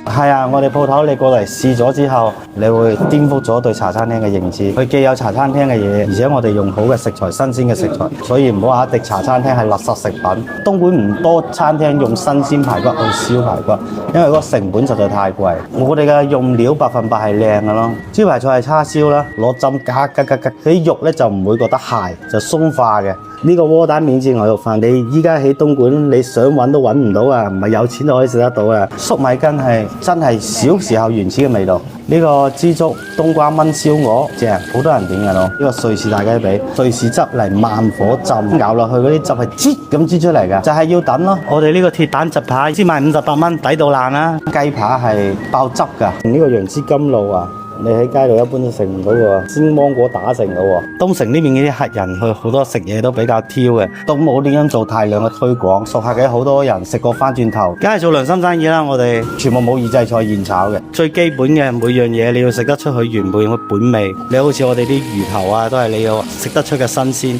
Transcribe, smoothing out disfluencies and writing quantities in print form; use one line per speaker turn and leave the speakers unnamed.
係啊，我哋鋪頭你過嚟試咗之後，你會顛覆咗對茶餐廳嘅認知。佢既有茶餐廳嘅嘢，而且我哋用好嘅食材、新鮮嘅食材，所以唔好話一滴茶餐廳係垃圾食品。東莞唔多餐廳用新鮮排骨去燒排骨，因為嗰個成本實在太貴。我哋嘅用料100%係靚嘅咯。招牌菜係叉燒啦，攞針夾，佢啲肉咧就唔會覺得鞋，就鬆化嘅。呢個窩蛋免治牛肉飯，你依家喺東莞你想揾都揾唔到啊！唔係有錢就可以食得到啊！粟米羹係真係小時候原始嘅味道。呢個枝竹冬瓜炆燒鵝正，好多人點嘅咯。呢個瑞士大雞髀，瑞士汁嚟慢火浸，咬落去嗰啲汁係擠咁擠出嚟嘅，就係要等咯。我哋呢個鐵板閘扒先賣58蚊，抵到爛啦！雞扒係爆汁㗎，呢個楊枝甘露啊！你喺街度一般都食唔到喎，鮮芒果打成嘅喎。東城呢邊嗰啲客人佢好多食嘢都比較挑嘅，都冇點樣做大量嘅推廣。熟客嘅好多人食過翻轉頭，梗係做良心生意啦。我哋全部冇預製菜現炒嘅，最基本嘅每樣嘢你要食得出佢原本嘅本味。你好似我哋啲魚頭啊，都係你要食得出嘅新鮮。